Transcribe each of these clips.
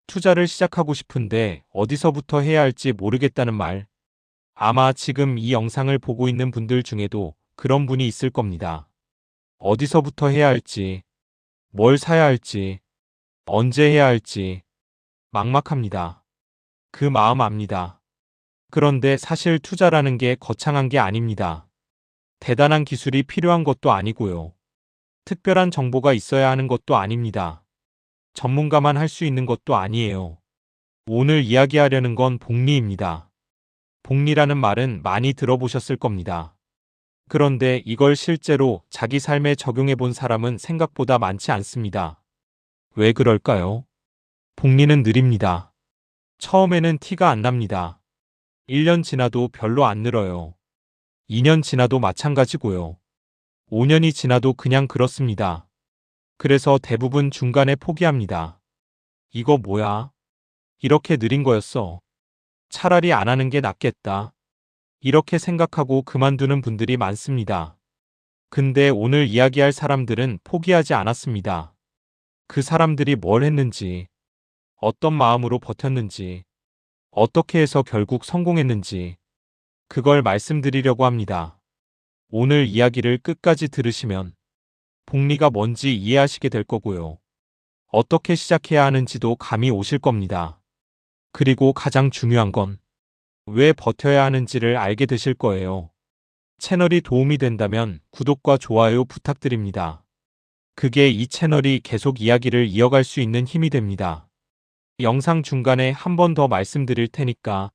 투자를 시작하고 싶은데 어디서부터 해야 할지 모르겠다는 말. 아마 지금 이 영상을 보고 있는 분들 중에도 그런 분이 있을 겁니다. 어디서부터 해야 할지, 뭘 사야 할지, 언제 해야 할지 막막합니다. 그 마음 압니다. 그런데 사실 투자라는 게 거창한 게 아닙니다. 대단한 기술이 필요한 것도 아니고요. 특별한 정보가 있어야 하는 것도 아닙니다. 전문가만 할 수 있는 것도 아니에요. 오늘 이야기하려는 건 복리입니다. 복리라는 말은 많이 들어보셨을 겁니다. 그런데 이걸 실제로 자기 삶에 적용해 본 사람은 생각보다 많지 않습니다. 왜 그럴까요? 복리는 느립니다. 처음에는 티가 안 납니다. 1년 지나도 별로 안 늘어요. 2년 지나도 마찬가지고요. 5년이 지나도 그냥 그렇습니다. 그래서 대부분 중간에 포기합니다. 이거 뭐야? 이렇게 느린 거였어. 차라리 안 하는 게 낫겠다. 이렇게 생각하고 그만두는 분들이 많습니다. 근데 오늘 이야기할 사람들은 포기하지 않았습니다. 그 사람들이 뭘 했는지, 어떤 마음으로 버텼는지, 어떻게 해서 결국 성공했는지, 그걸 말씀드리려고 합니다. 오늘 이야기를 끝까지 들으시면 복리가 뭔지 이해하시게 될 거고요. 어떻게 시작해야 하는지도 감이 오실 겁니다. 그리고 가장 중요한 건 왜 버텨야 하는지를 알게 되실 거예요. 채널이 도움이 된다면 구독과 좋아요 부탁드립니다. 그게 이 채널이 계속 이야기를 이어갈 수 있는 힘이 됩니다. 영상 중간에 한 번 더 말씀드릴 테니까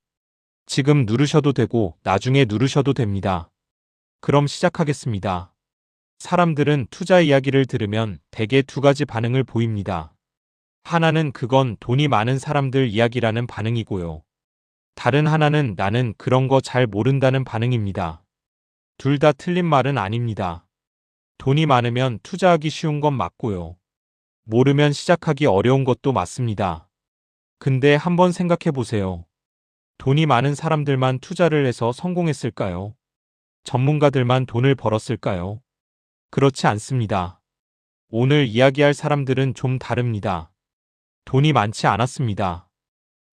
지금 누르셔도 되고 나중에 누르셔도 됩니다. 그럼 시작하겠습니다. 사람들은 투자 이야기를 들으면 대개 두 가지 반응을 보입니다. 하나는 그건 돈이 많은 사람들 이야기라는 반응이고요. 다른 하나는 나는 그런 거 잘 모른다는 반응입니다. 둘 다 틀린 말은 아닙니다. 돈이 많으면 투자하기 쉬운 건 맞고요. 모르면 시작하기 어려운 것도 맞습니다. 근데 한번 생각해 보세요. 돈이 많은 사람들만 투자를 해서 성공했을까요? 전문가들만 돈을 벌었을까요? 그렇지 않습니다. 오늘 이야기할 사람들은 좀 다릅니다. 돈이 많지 않았습니다.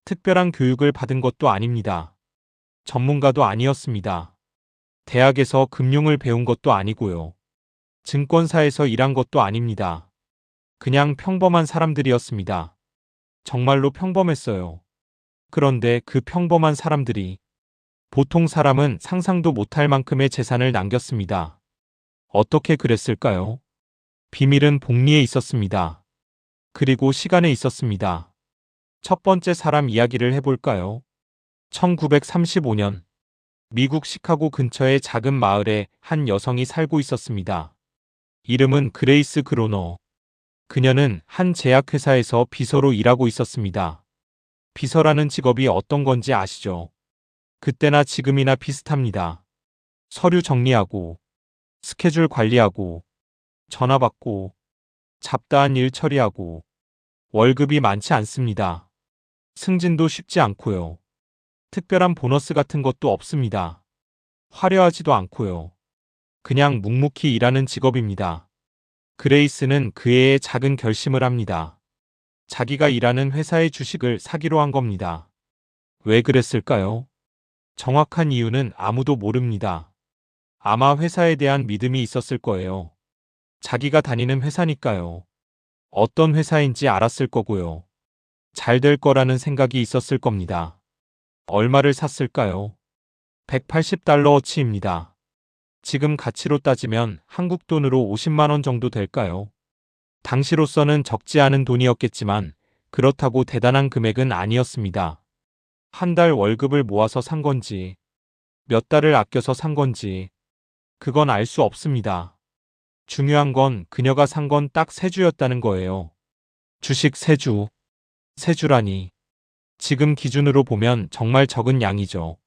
특별한 교육을 받은 것도 아닙니다. 전문가도 아니었습니다. 대학에서 금융을 배운 것도 아니고요. 증권사에서 일한 것도 아닙니다. 그냥 평범한 사람들이었습니다. 정말로 평범했어요. 그런데 그 평범한 사람들이 보통 사람은 상상도 못할 만큼의 재산을 남겼습니다. 어떻게 그랬을까요? 비밀은 복리에 있었습니다. 그리고 시간에 있었습니다. 첫 번째 사람 이야기를 해볼까요? 1935년 미국 시카고 근처의 작은 마을에 한 여성이 살고 있었습니다. 이름은 그레이스 그로너. 그녀는 한 제약회사에서 비서로 일하고 있었습니다. 비서라는 직업이 어떤 건지 아시죠? 그때나 지금이나 비슷합니다. 서류 정리하고, 스케줄 관리하고, 전화 받고, 잡다한 일 처리하고, 월급이 많지 않습니다. 승진도 쉽지 않고요. 특별한 보너스 같은 것도 없습니다. 화려하지도 않고요. 그냥 묵묵히 일하는 직업입니다. 그레이스는 그 애의 작은 결심을 합니다. 자기가 일하는 회사의 주식을 사기로 한 겁니다. 왜 그랬을까요? 정확한 이유는 아무도 모릅니다. 아마 회사에 대한 믿음이 있었을 거예요. 자기가 다니는 회사니까요. 어떤 회사인지 알았을 거고요. 잘 될 거라는 생각이 있었을 겁니다. 얼마를 샀을까요? 180달러어치입니다. 지금 가치로 따지면 한국 돈으로 50만 원 정도 될까요? 당시로서는 적지 않은 돈이었겠지만 그렇다고 대단한 금액은 아니었습니다. 한 달 월급을 모아서 산 건지, 몇 달을 아껴서 산 건지, 그건 알 수 없습니다. 중요한 건 그녀가 산 건 딱 3주였다는 거예요. 주식 3주. 3주라니. 지금 기준으로 보면 정말 적은 양이죠.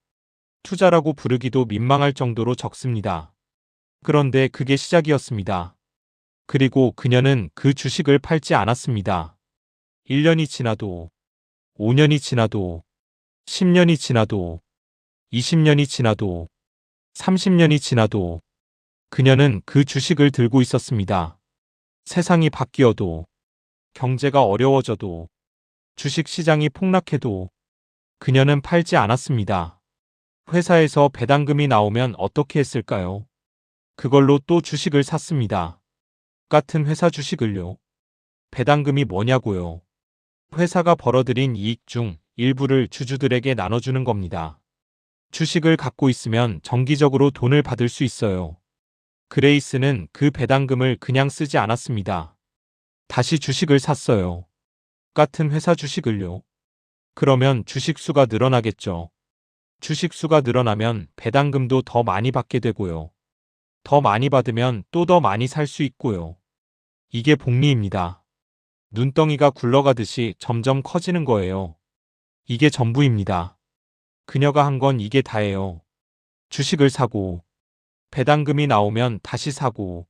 투자라고 부르기도 민망할 정도로 적습니다. 그런데 그게 시작이었습니다. 그리고 그녀는 그 주식을 팔지 않았습니다. 1년이 지나도, 5년이 지나도, 10년이 지나도, 20년이 지나도, 30년이 지나도 그녀는 그 주식을 들고 있었습니다. 세상이 바뀌어도, 경제가 어려워져도, 주식 시장이 폭락해도 그녀는 팔지 않았습니다. 회사에서 배당금이 나오면 어떻게 했을까요? 그걸로 또 주식을 샀습니다. 같은 회사 주식을요. 배당금이 뭐냐고요? 회사가 벌어들인 이익 중 일부를 주주들에게 나눠주는 겁니다. 주식을 갖고 있으면 정기적으로 돈을 받을 수 있어요. 그레이스는 그 배당금을 그냥 쓰지 않았습니다. 다시 주식을 샀어요. 같은 회사 주식을요. 그러면 주식 수가 늘어나겠죠. 주식 수가 늘어나면 배당금도 더 많이 받게 되고요. 더 많이 받으면 또 더 많이 살 수 있고요. 이게 복리입니다. 눈덩이가 굴러가듯이 점점 커지는 거예요. 이게 전부입니다. 그녀가 한 건 이게 다예요. 주식을 사고, 배당금이 나오면 다시 사고,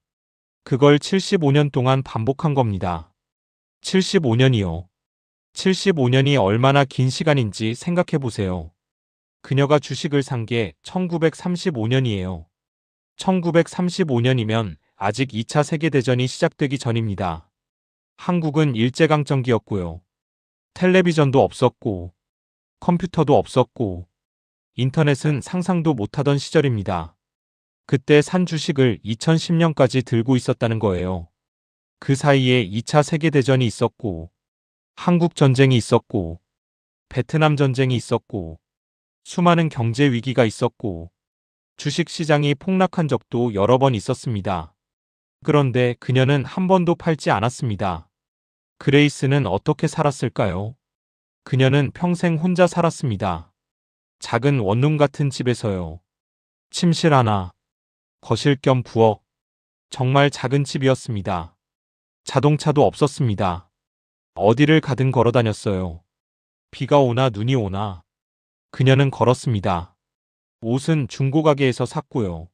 그걸 75년 동안 반복한 겁니다. 75년이요. 75년이 얼마나 긴 시간인지 생각해 보세요. 그녀가 주식을 산 게 1935년이에요. 1935년이면 아직 2차 세계대전이 시작되기 전입니다. 한국은 일제강점기였고요. 텔레비전도 없었고, 컴퓨터도 없었고, 인터넷은 상상도 못하던 시절입니다. 그때 산 주식을 2010년까지 들고 있었다는 거예요. 그 사이에 2차 세계대전이 있었고, 한국전쟁이 있었고, 베트남 전쟁이 있었고, 수많은 경제 위기가 있었고, 주식 시장이 폭락한 적도 여러 번 있었습니다. 그런데 그녀는 한 번도 팔지 않았습니다. 그레이스는 어떻게 살았을까요? 그녀는 평생 혼자 살았습니다. 작은 원룸 같은 집에서요. 침실 하나, 거실 겸 부엌, 정말 작은 집이었습니다. 자동차도 없었습니다. 어디를 가든 걸어 다녔어요. 비가 오나 눈이 오나 그녀는 걸었습니다. 옷은 중고가게에서 샀고요.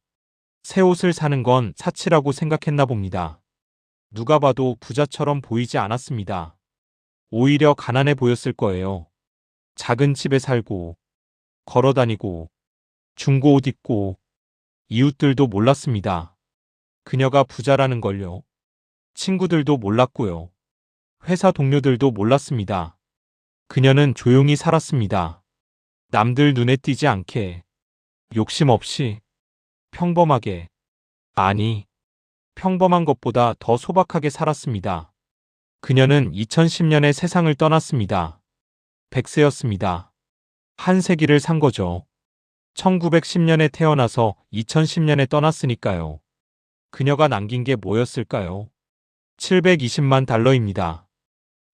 새 옷을 사는 건 사치라고 생각했나 봅니다. 누가 봐도 부자처럼 보이지 않았습니다. 오히려 가난해 보였을 거예요. 작은 집에 살고, 걸어 다니고, 중고 옷 입고, 이웃들도 몰랐습니다. 그녀가 부자라는 걸요. 친구들도 몰랐고요. 회사 동료들도 몰랐습니다. 그녀는 조용히 살았습니다. 남들 눈에 띄지 않게, 욕심 없이, 평범하게, 아니, 평범한 것보다 더 소박하게 살았습니다. 그녀는 2010년에 세상을 떠났습니다. 100세였습니다. 한 세기를 산 거죠. 1910년에 태어나서 2010년에 떠났으니까요. 그녀가 남긴 게 뭐였을까요? 720만 달러입니다.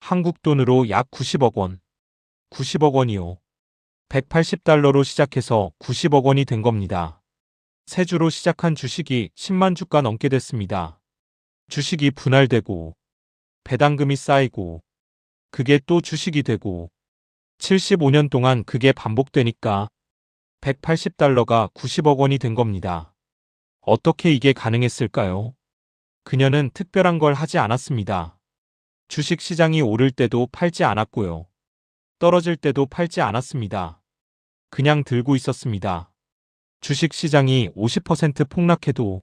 한국 돈으로 약 90억 원. 90억 원이요. 180달러로 시작해서 90억 원이 된 겁니다. 세 주로 시작한 주식이 10만 주가 넘게 됐습니다. 주식이 분할되고 배당금이 쌓이고 그게 또 주식이 되고 75년 동안 그게 반복되니까 180달러가 90억 원이 된 겁니다. 어떻게 이게 가능했을까요? 그녀는 특별한 걸 하지 않았습니다. 주식 시장이 오를 때도 팔지 않았고요. 떨어질 때도 팔지 않았습니다. 그냥 들고 있었습니다. 주식 시장이 50% 폭락해도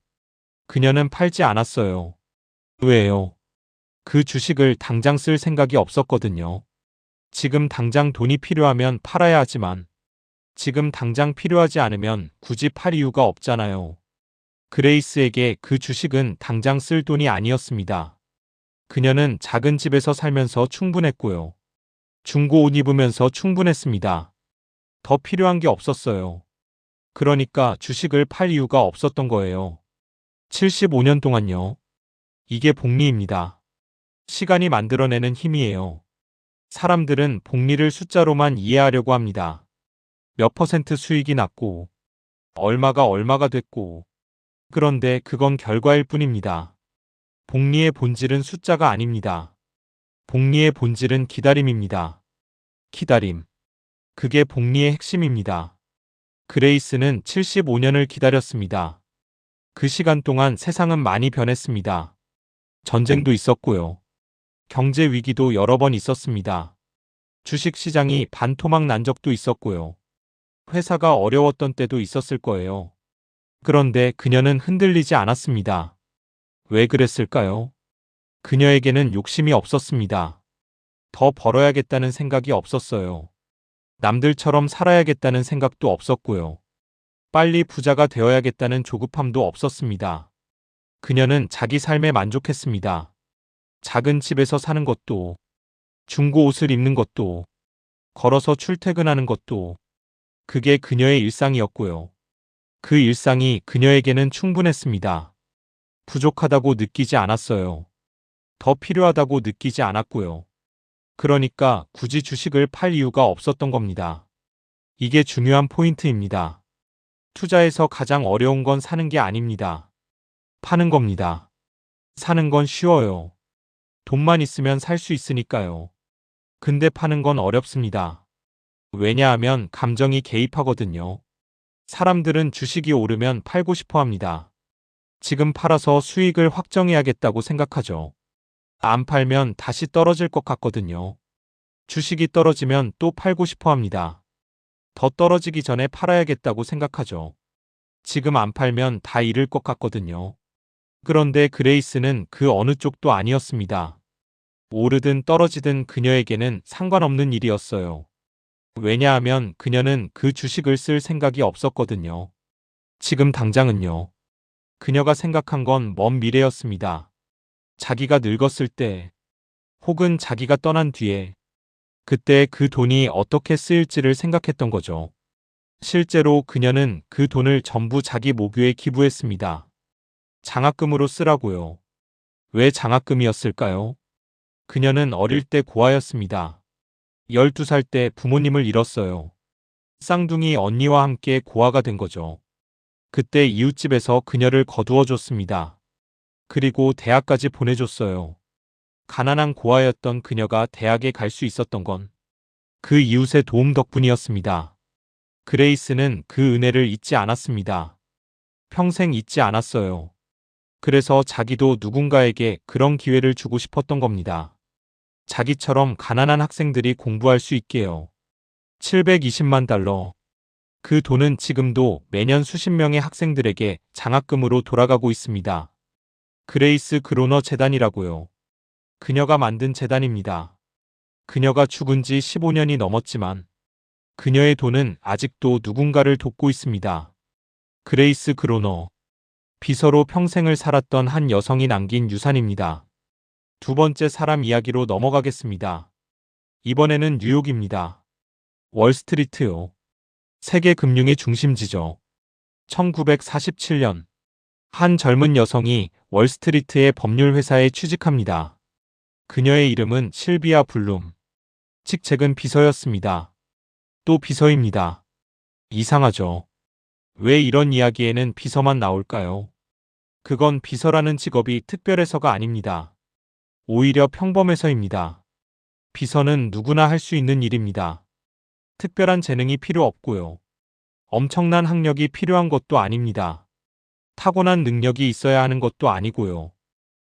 그녀는 팔지 않았어요. 왜요? 그 주식을 당장 쓸 생각이 없었거든요. 지금 당장 돈이 필요하면 팔아야 하지만 지금 당장 필요하지 않으면 굳이 팔 이유가 없잖아요. 그레이스에게 그 주식은 당장 쓸 돈이 아니었습니다. 그녀는 작은 집에서 살면서 충분했고요. 중고 옷 입으면서 충분했습니다. 더 필요한 게 없었어요. 그러니까 주식을 팔 이유가 없었던 거예요. 75년 동안요. 이게 복리입니다. 시간이 만들어내는 힘이에요. 사람들은 복리를 숫자로만 이해하려고 합니다. 몇 퍼센트 수익이 났고, 얼마가 됐고, 그런데 그건 결과일 뿐입니다. 복리의 본질은 숫자가 아닙니다. 복리의 본질은 기다림입니다. 기다림. 그게 복리의 핵심입니다. 그레이스는 75년을 기다렸습니다. 그 시간 동안 세상은 많이 변했습니다. 전쟁도 있었고요. 경제 위기도 여러 번 있었습니다. 주식 시장이 반토막 난 적도 있었고요. 회사가 어려웠던 때도 있었을 거예요. 그런데 그녀는 흔들리지 않았습니다. 왜 그랬을까요? 그녀에게는 욕심이 없었습니다. 더 벌어야겠다는 생각이 없었어요. 남들처럼 살아야겠다는 생각도 없었고요. 빨리 부자가 되어야겠다는 조급함도 없었습니다. 그녀는 자기 삶에 만족했습니다. 작은 집에서 사는 것도, 중고 옷을 입는 것도, 걸어서 출퇴근하는 것도, 그게 그녀의 일상이었고요. 그 일상이 그녀에게는 충분했습니다. 부족하다고 느끼지 않았어요. 더 필요하다고 느끼지 않았고요. 그러니까 굳이 주식을 팔 이유가 없었던 겁니다. 이게 중요한 포인트입니다. 투자에서 가장 어려운 건 사는 게 아닙니다. 파는 겁니다. 사는 건 쉬워요. 돈만 있으면 살 수 있으니까요. 근데 파는 건 어렵습니다. 왜냐하면 감정이 개입하거든요. 사람들은 주식이 오르면 팔고 싶어 합니다. 지금 팔아서 수익을 확정해야겠다고 생각하죠. 안 팔면 다시 떨어질 것 같거든요. 주식이 떨어지면 또 팔고 싶어 합니다. 더 떨어지기 전에 팔아야겠다고 생각하죠. 지금 안 팔면 다 잃을 것 같거든요. 그런데 그레이스는 그 어느 쪽도 아니었습니다. 오르든 떨어지든 그녀에게는 상관없는 일이었어요. 왜냐하면 그녀는 그 주식을 쓸 생각이 없었거든요. 지금 당장은요. 그녀가 생각한 건 먼 미래였습니다. 자기가 늙었을 때, 혹은 자기가 떠난 뒤에, 그때 그 돈이 어떻게 쓰일지를 생각했던 거죠. 실제로 그녀는 그 돈을 전부 자기 모교에 기부했습니다. 장학금으로 쓰라고요. 왜 장학금이었을까요? 그녀는 어릴 때 고아였습니다. 12살 때 부모님을 잃었어요. 쌍둥이 언니와 함께 고아가 된 거죠. 그때 이웃집에서 그녀를 거두어 줬습니다. 그리고 대학까지 보내줬어요. 가난한 고아였던 그녀가 대학에 갈 수 있었던 건 그 이웃의 도움 덕분이었습니다. 그레이스는 그 은혜를 잊지 않았습니다. 평생 잊지 않았어요. 그래서 자기도 누군가에게 그런 기회를 주고 싶었던 겁니다. 자기처럼 가난한 학생들이 공부할 수 있게요. 720만 달러. 그 돈은 지금도 매년 수십 명의 학생들에게 장학금으로 돌아가고 있습니다. 그레이스 그로너 재단이라고요. 그녀가 만든 재단입니다. 그녀가 죽은 지 15년이 넘었지만 그녀의 돈은 아직도 누군가를 돕고 있습니다. 그레이스 그로너. 비서로 평생을 살았던 한 여성이 남긴 유산입니다. 두 번째 사람 이야기로 넘어가겠습니다. 이번에는 뉴욕입니다. 월스트리트요. 세계 금융의 중심지죠. 1947년 한 젊은 여성이 월스트리트의 법률 회사에 취직합니다. 그녀의 이름은 실비아 블룸. 직책은 비서였습니다. 또 비서입니다. 이상하죠. 왜 이런 이야기에는 비서만 나올까요? 그건 비서라는 직업이 특별해서가 아닙니다. 오히려 평범해서입니다. 비서는 누구나 할 수 있는 일입니다. 특별한 재능이 필요 없고요. 엄청난 학력이 필요한 것도 아닙니다. 타고난 능력이 있어야 하는 것도 아니고요.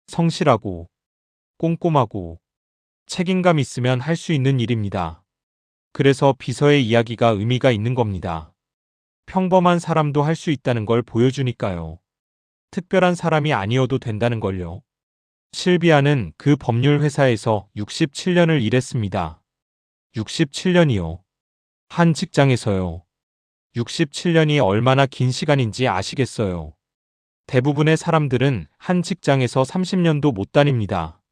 성실하고, 꼼꼼하고, 책임감 있으면 할 수 있는 일입니다. 그래서 비서의 이야기가 의미가 있는 겁니다. 평범한 사람도 할 수 있다는 걸 보여주니까요. 특별한 사람이 아니어도 된다는 걸요. 실비아는 그 법률 회사에서 67년을 일했습니다. 67년이요. 한 직장에서요. 67년이 얼마나 긴 시간인지 아시겠어요? 대부분의 사람들은 한 직장에서 30년도 못 다닙니다.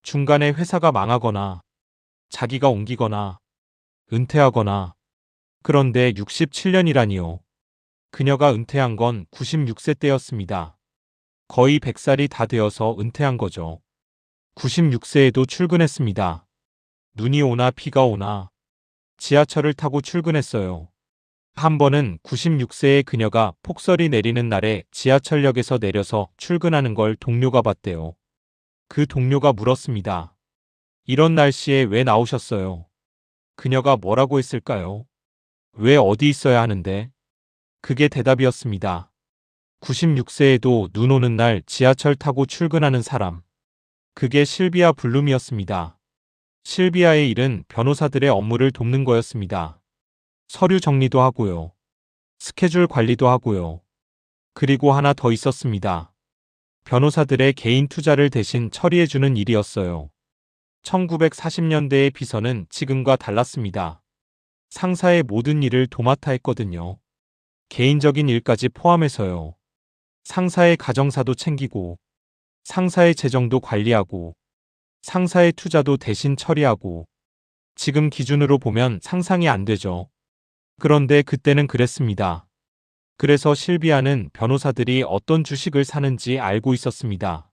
중간에 회사가 망하거나, 자기가 옮기거나, 은퇴하거나. 그런데 67년이라니요. 그녀가 은퇴한 건 96세 때였습니다. 거의 100살이 다 되어서 은퇴한 거죠. 96세에도 출근했습니다. 눈이 오나 비가 오나 지하철을 타고 출근했어요. 한 번은 96세의 그녀가 폭설이 내리는 날에 지하철역에서 내려서 출근하는 걸 동료가 봤대요. 그 동료가 물었습니다. 이런 날씨에 왜 나오셨어요? 그녀가 뭐라고 했을까요? 왜 어디 있어야 하는데? 그게 대답이었습니다. 96세에도 눈 오는 날 지하철 타고 출근하는 사람. 그게 실비아 블룸이었습니다. 실비아의 일은 변호사들의 업무를 돕는 거였습니다. 서류 정리도 하고요. 스케줄 관리도 하고요. 그리고 하나 더 있었습니다. 변호사들의 개인 투자를 대신 처리해주는 일이었어요. 1940년대의 비서는 지금과 달랐습니다. 상사의 모든 일을 도맡아 했거든요. 개인적인 일까지 포함해서요. 상사의 가정사도 챙기고, 상사의 재정도 관리하고, 상사의 투자도 대신 처리하고, 지금 기준으로 보면 상상이 안 되죠. 그런데 그때는 그랬습니다. 그래서 실비아는 변호사들이 어떤 주식을 사는지 알고 있었습니다.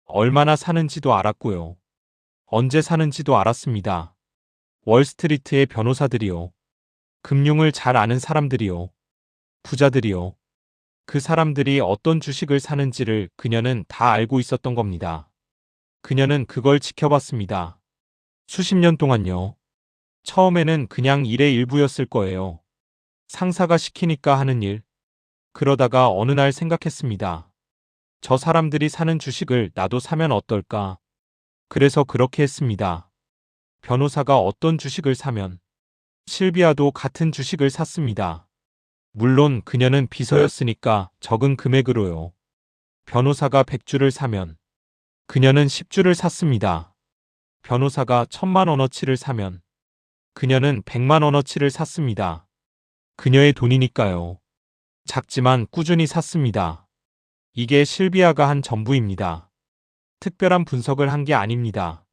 얼마나 사는지도 알았고요. 언제 사는지도 알았습니다. 월스트리트의 변호사들이요. 금융을 잘 아는 사람들이요. 부자들이요. 그 사람들이 어떤 주식을 사는지를 그녀는 다 알고 있었던 겁니다. 그녀는 그걸 지켜봤습니다. 수십 년 동안요. 처음에는 그냥 일의 일부였을 거예요. 상사가 시키니까 하는 일. 그러다가 어느 날 생각했습니다. 저 사람들이 사는 주식을 나도 사면 어떨까? 그래서 그렇게 했습니다. 변호사가 어떤 주식을 사면 실비아도 같은 주식을 샀습니다. 물론 그녀는 비서였으니까 적은 금액으로요. 변호사가 100주를 사면 그녀는 10주를 샀습니다. 변호사가 1000만원어치를 사면 그녀는 100만원어치를 샀습니다. 그녀의 돈이니까요. 작지만 꾸준히 샀습니다. 이게 실비아가 한 전부입니다. 특별한 분석을 한 게 아닙니다.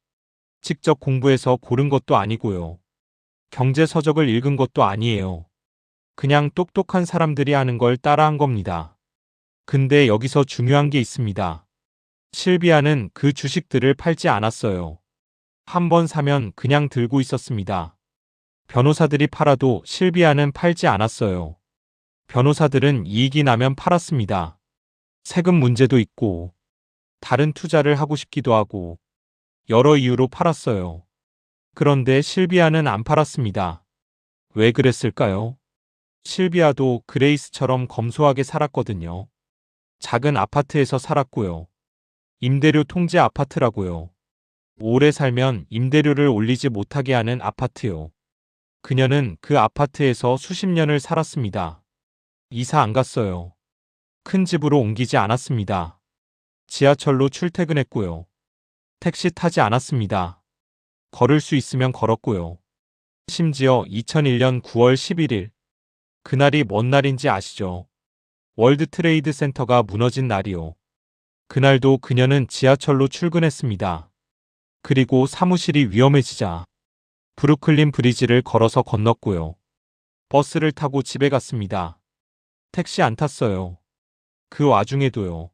직접 공부해서 고른 것도 아니고요. 경제 서적을 읽은 것도 아니에요. 그냥 똑똑한 사람들이 하는 걸 따라한 겁니다. 근데 여기서 중요한 게 있습니다. 실비아는 그 주식들을 팔지 않았어요. 한번 사면 그냥 들고 있었습니다. 변호사들이 팔아도 실비아는 팔지 않았어요. 변호사들은 이익이 나면 팔았습니다. 세금 문제도 있고, 다른 투자를 하고 싶기도 하고, 여러 이유로 팔았어요. 그런데 실비아는 안 팔았습니다. 왜 그랬을까요? 실비아도 그레이스처럼 검소하게 살았거든요. 작은 아파트에서 살았고요. 임대료 통제 아파트라고요. 오래 살면 임대료를 올리지 못하게 하는 아파트요. 그녀는 그 아파트에서 수십 년을 살았습니다. 이사 안 갔어요. 큰 집으로 옮기지 않았습니다. 지하철로 출퇴근했고요. 택시 타지 않았습니다. 걸을 수 있으면 걸었고요. 심지어 2001년 9월 11일. 그날이 뭔 날인지 아시죠? 월드 트레이드 센터가 무너진 날이요. 그날도 그녀는 지하철로 출근했습니다. 그리고 사무실이 위험해지자 브루클린 브리지를 걸어서 건넜고요. 버스를 타고 집에 갔습니다. 택시 안 탔어요. 그 와중에도요.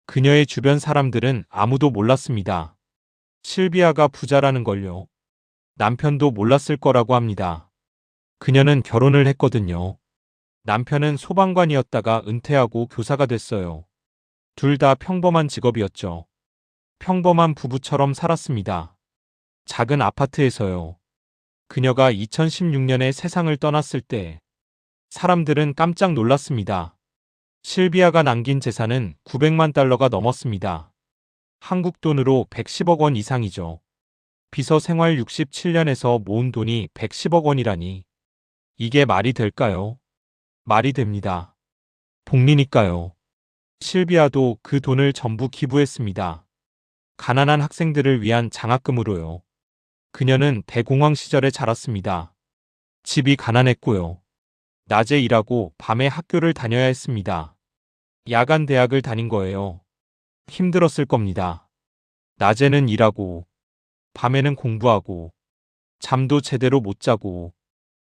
그녀의 주변 사람들은 아무도 몰랐습니다. 실비아가 부자라는 걸요. 남편도 몰랐을 거라고 합니다. 그녀는 결혼을 했거든요. 남편은 소방관이었다가 은퇴하고 교사가 됐어요. 둘 다 평범한 직업이었죠. 평범한 부부처럼 살았습니다. 작은 아파트에서요. 그녀가 2016년에 세상을 떠났을 때 사람들은 깜짝 놀랐습니다. 실비아가 남긴 재산은 900만 달러가 넘었습니다. 한국 돈으로 110억 원 이상이죠. 비서 생활 67년에서 모은 돈이 110억 원이라니. 이게 말이 될까요? 말이 됩니다. 복리니까요. 실비아도 그 돈을 전부 기부했습니다. 가난한 학생들을 위한 장학금으로요. 그녀는 대공황 시절에 자랐습니다. 집이 가난했고요. 낮에 일하고 밤에 학교를 다녀야 했습니다. 야간 대학을 다닌 거예요. 힘들었을 겁니다. 낮에는 일하고, 밤에는 공부하고, 잠도 제대로 못 자고,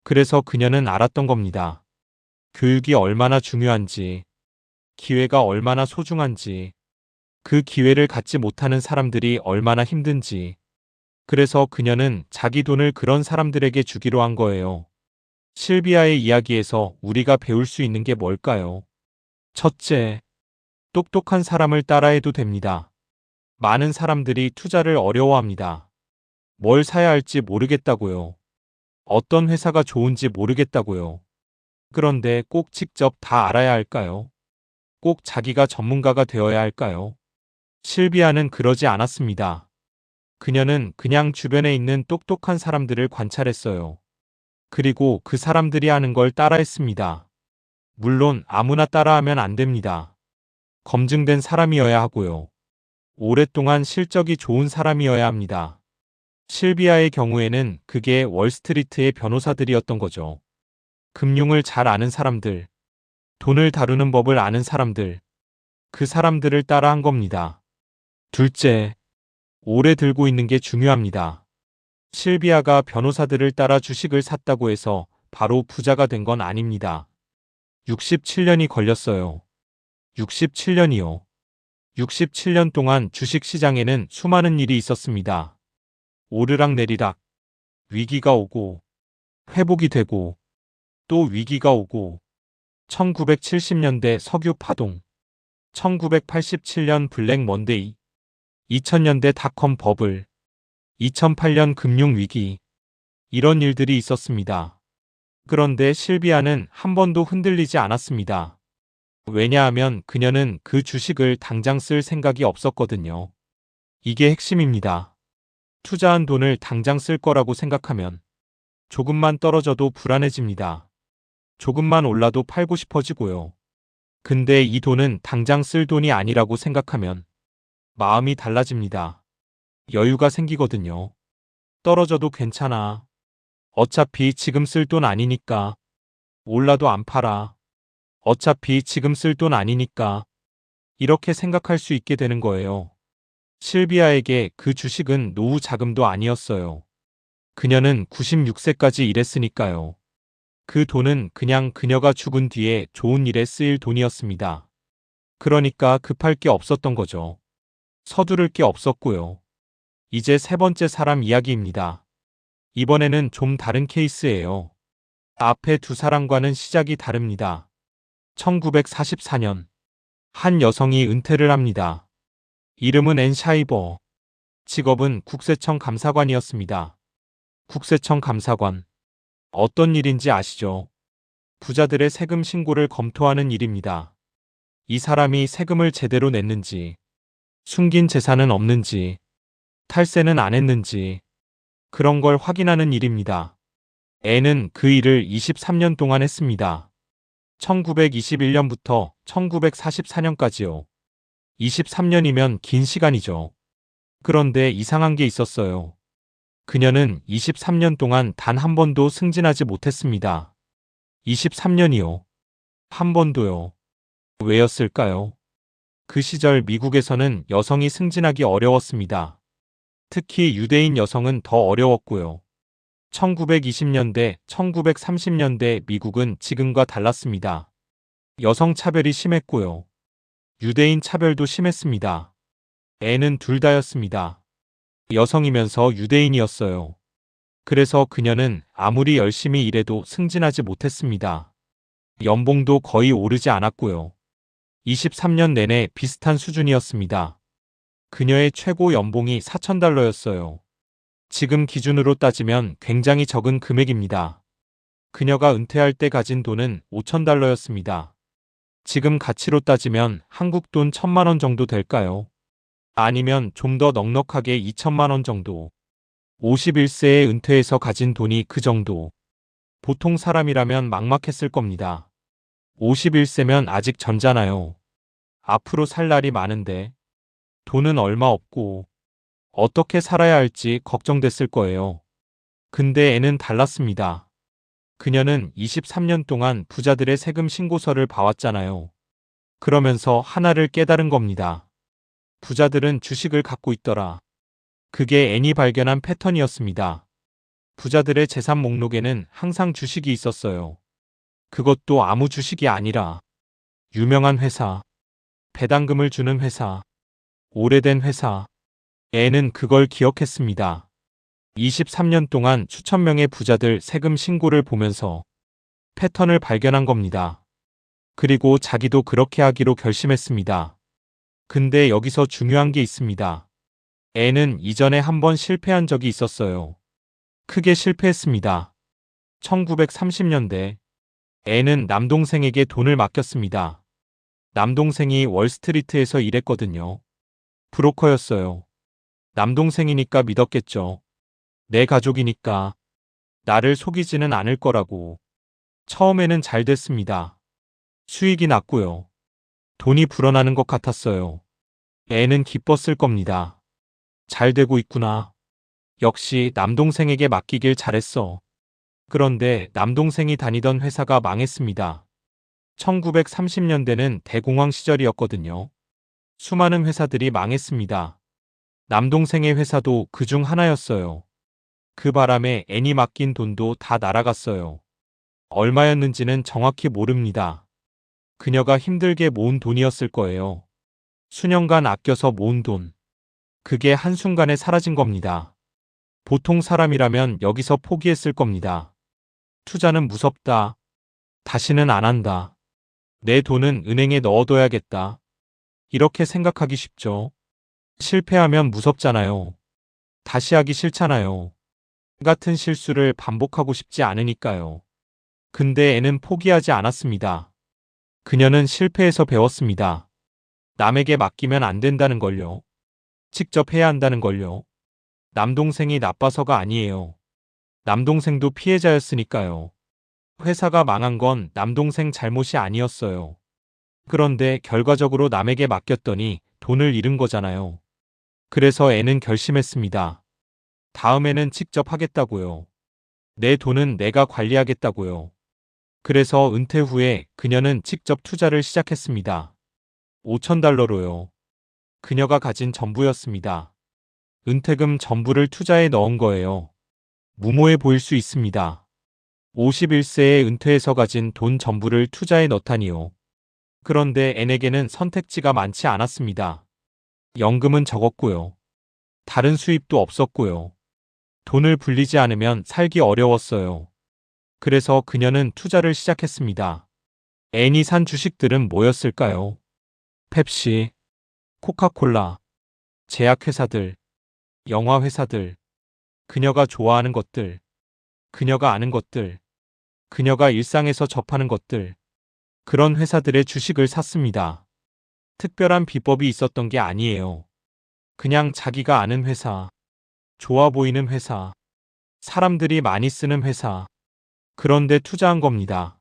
그래서 그녀는 알았던 겁니다. 교육이 얼마나 중요한지, 기회가 얼마나 소중한지, 그 기회를 갖지 못하는 사람들이 얼마나 힘든지, 그래서 그녀는 자기 돈을 그런 사람들에게 주기로 한 거예요. 실비아의 이야기에서 우리가 배울 수 있는 게 뭘까요? 첫째, 똑똑한 사람을 따라해도 됩니다. 많은 사람들이 투자를 어려워합니다. 뭘 사야 할지 모르겠다고요. 어떤 회사가 좋은지 모르겠다고요. 그런데 꼭 직접 다 알아야 할까요? 꼭 자기가 전문가가 되어야 할까요? 실비아는 그러지 않았습니다. 그녀는 그냥 주변에 있는 똑똑한 사람들을 관찰했어요. 그리고 그 사람들이 하는 걸 따라했습니다. 물론 아무나 따라하면 안 됩니다. 검증된 사람이어야 하고요. 오랫동안 실적이 좋은 사람이어야 합니다. 실비아의 경우에는 그게 월스트리트의 변호사들이었던 거죠. 금융을 잘 아는 사람들, 돈을 다루는 법을 아는 사람들, 그 사람들을 따라 한 겁니다. 둘째, 오래 들고 있는 게 중요합니다. 실비아가 변호사들을 따라 주식을 샀다고 해서 바로 부자가 된 건 아닙니다. 67년이 걸렸어요. 67년이요. 67년 동안 주식 시장에는 수많은 일이 있었습니다. 오르락내리락, 위기가 오고, 회복이 되고, 또 위기가 오고, 1970년대 석유 파동, 1987년 블랙 먼데이, 2000년대 닷컴 버블, 2008년 금융위기, 이런 일들이 있었습니다. 그런데 실비아는 한 번도 흔들리지 않았습니다. 왜냐하면 그녀는 그 주식을 당장 쓸 생각이 없었거든요. 이게 핵심입니다. 투자한 돈을 당장 쓸 거라고 생각하면 조금만 떨어져도 불안해집니다. 조금만 올라도 팔고 싶어지고요. 근데 이 돈은 당장 쓸 돈이 아니라고 생각하면 마음이 달라집니다. 여유가 생기거든요. 떨어져도 괜찮아. 어차피 지금 쓸 돈 아니니까. 올라도 안 팔아. 어차피 지금 쓸 돈 아니니까. 이렇게 생각할 수 있게 되는 거예요. 실비아에게 그 주식은 노후 자금도 아니었어요. 그녀는 96세까지 일했으니까요. 그 돈은 그냥 그녀가 죽은 뒤에 좋은 일에 쓰일 돈이었습니다. 그러니까 급할 게 없었던 거죠. 서두를 게 없었고요. 이제 세 번째 사람 이야기입니다. 이번에는 좀 다른 케이스예요. 앞에 두 사람과는 시작이 다릅니다. 1944년 한 여성이 은퇴를 합니다. 이름은 앤 샤이버. 직업은 국세청 감사관이었습니다. 국세청 감사관. 어떤 일인지 아시죠? 부자들의 세금 신고를 검토하는 일입니다. 이 사람이 세금을 제대로 냈는지, 숨긴 재산은 없는지, 탈세는 안 했는지, 그런 걸 확인하는 일입니다. 앤은 그 일을 23년 동안 했습니다. 1921년부터 1944년까지요. 23년이면 긴 시간이죠. 그런데 이상한 게 있었어요. 그녀는 23년 동안 단 한 번도 승진하지 못했습니다. 23년이요. 한 번도요. 왜였을까요? 그 시절 미국에서는 여성이 승진하기 어려웠습니다. 특히 유대인 여성은 더 어려웠고요. 1920년대, 1930년대 미국은 지금과 달랐습니다. 여성 차별이 심했고요. 유대인 차별도 심했습니다. 애는 둘 다였습니다. 여성이면서 유대인이었어요. 그래서 그녀는 아무리 열심히 일해도 승진하지 못했습니다. 연봉도 거의 오르지 않았고요. 23년 내내 비슷한 수준이었습니다. 그녀의 최고 연봉이 $4,000였어요. 지금 기준으로 따지면 굉장히 적은 금액입니다. 그녀가 은퇴할 때 가진 돈은 $5,000였습니다. 지금 가치로 따지면 한국 돈 1,000만 원 정도 될까요? 아니면 좀 더 넉넉하게 2천만 원 정도. 51세에 은퇴해서 가진 돈이 그 정도. 보통 사람이라면 막막했을 겁니다. 51세면 아직 젊잖아요. 앞으로 살 날이 많은데 돈은 얼마 없고 어떻게 살아야 할지 걱정됐을 거예요. 근데 애는 달랐습니다. 그녀는 23년 동안 부자들의 세금 신고서를 봐왔잖아요. 그러면서 하나를 깨달은 겁니다. 부자들은 주식을 갖고 있더라. 그게 앤이 발견한 패턴이었습니다. 부자들의 재산 목록에는 항상 주식이 있었어요. 그것도 아무 주식이 아니라 유명한 회사, 배당금을 주는 회사, 오래된 회사. 앤은 그걸 기억했습니다. 23년 동안 수천 명의 부자들 세금 신고를 보면서 패턴을 발견한 겁니다. 그리고 자기도 그렇게 하기로 결심했습니다. 근데 여기서 중요한 게 있습니다. 앤은 이전에 한 번 실패한 적이 있었어요. 크게 실패했습니다. 1930년대 앤은 남동생에게 돈을 맡겼습니다. 남동생이 월스트리트에서 일했거든요. 브로커였어요. 남동생이니까 믿었겠죠. 내 가족이니까 나를 속이지는 않을 거라고. 처음에는 잘 됐습니다. 수익이 났고요. 돈이 불어나는 것 같았어요. 애는 기뻤을 겁니다. 잘 되고 있구나. 역시 남동생에게 맡기길 잘했어. 그런데 남동생이 다니던 회사가 망했습니다. 1930년대는 대공황 시절이었거든요. 수많은 회사들이 망했습니다. 남동생의 회사도 그중 하나였어요. 그 바람에 애니 맡긴 돈도 다 날아갔어요. 얼마였는지는 정확히 모릅니다. 그녀가 힘들게 모은 돈이었을 거예요. 수년간 아껴서 모은 돈. 그게 한순간에 사라진 겁니다. 보통 사람이라면 여기서 포기했을 겁니다. 투자는 무섭다. 다시는 안 한다. 내 돈은 은행에 넣어둬야겠다. 이렇게 생각하기 쉽죠. 실패하면 무섭잖아요. 다시 하기 싫잖아요. 같은 실수를 반복하고 싶지 않으니까요. 근데 애는 포기하지 않았습니다. 그녀는 실패해서 배웠습니다. 남에게 맡기면 안 된다는 걸요. 직접 해야 한다는 걸요. 남동생이 나빠서가 아니에요. 남동생도 피해자였으니까요. 회사가 망한 건 남동생 잘못이 아니었어요. 그런데 결과적으로 남에게 맡겼더니 돈을 잃은 거잖아요. 그래서 애는 결심했습니다. 다음에는 직접 하겠다고요. 내 돈은 내가 관리하겠다고요. 그래서 은퇴 후에 그녀는 직접 투자를 시작했습니다. $5,000로요. 그녀가 가진 전부였습니다. 은퇴금 전부를 투자에 넣은 거예요. 무모해 보일 수 있습니다. 51세에 은퇴해서 가진 돈 전부를 투자에 넣다니요. 그런데 앤에게는 선택지가 많지 않았습니다. 연금은 적었고요. 다른 수입도 없었고요. 돈을 불리지 않으면 살기 어려웠어요. 그래서 그녀는 투자를 시작했습니다. 앤이 산 주식들은 뭐였을까요? 펩시, 코카콜라, 제약회사들, 영화회사들, 그녀가 좋아하는 것들, 그녀가 아는 것들, 그녀가 일상에서 접하는 것들, 그런 회사들의 주식을 샀습니다. 특별한 비법이 있었던 게 아니에요. 그냥 자기가 아는 회사, 좋아 보이는 회사, 사람들이 많이 쓰는 회사, 그런데 투자한 겁니다.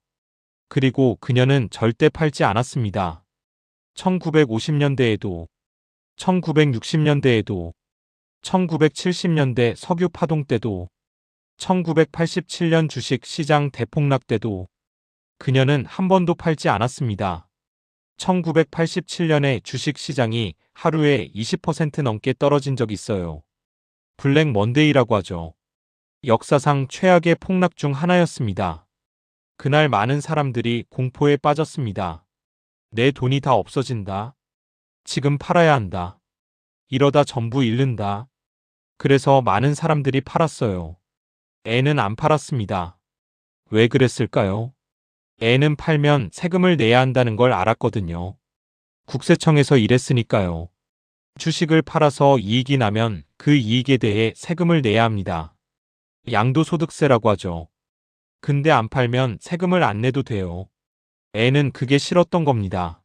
그리고 그녀는 절대 팔지 않았습니다. 1950년대에도, 1960년대에도, 1970년대 석유 파동 때도, 1987년 주식 시장 대폭락 때도 그녀는 한 번도 팔지 않았습니다. 1987년에 주식 시장이 하루에 20% 넘게 떨어진 적이 있어요. 블랙 먼데이라고 하죠. 역사상 최악의 폭락 중 하나였습니다. 그날 많은 사람들이 공포에 빠졌습니다. 내 돈이 다 없어진다. 지금 팔아야 한다. 이러다 전부 잃는다. 그래서 많은 사람들이 팔았어요. 애는 안 팔았습니다. 왜 그랬을까요? 애는 팔면 세금을 내야 한다는 걸 알았거든요. 국세청에서 일했으니까요. 주식을 팔아서 이익이 나면 그 이익에 대해 세금을 내야 합니다. 양도소득세라고 하죠. 근데 안 팔면 세금을 안 내도 돼요. 애는 그게 싫었던 겁니다.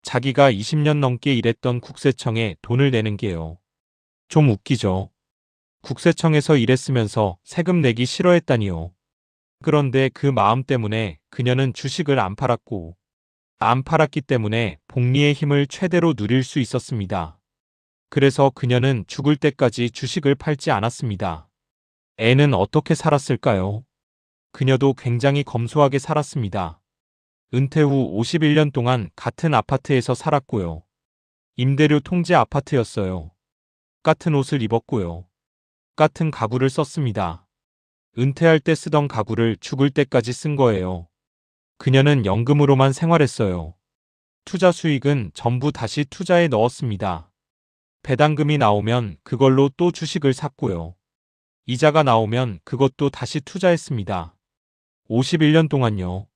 자기가 20년 넘게 일했던 국세청에 돈을 내는 게요. 좀 웃기죠. 국세청에서 일했으면서 세금 내기 싫어했다니요. 그런데 그 마음 때문에 그녀는 주식을 안 팔았고, 안 팔았기 때문에 복리의 힘을 최대로 누릴 수 있었습니다. 그래서 그녀는 죽을 때까지 주식을 팔지 않았습니다. 애는 어떻게 살았을까요? 그녀도 굉장히 검소하게 살았습니다. 은퇴 후 51년 동안 같은 아파트에서 살았고요. 임대료 통제 아파트였어요. 같은 옷을 입었고요. 같은 가구를 썼습니다. 은퇴할 때 쓰던 가구를 죽을 때까지 쓴 거예요. 그녀는 연금으로만 생활했어요. 투자 수익은 전부 다시 투자에 넣었습니다. 배당금이 나오면 그걸로 또 주식을 샀고요. 이자가 나오면 그것도 다시 투자했습니다. 51년 동안요.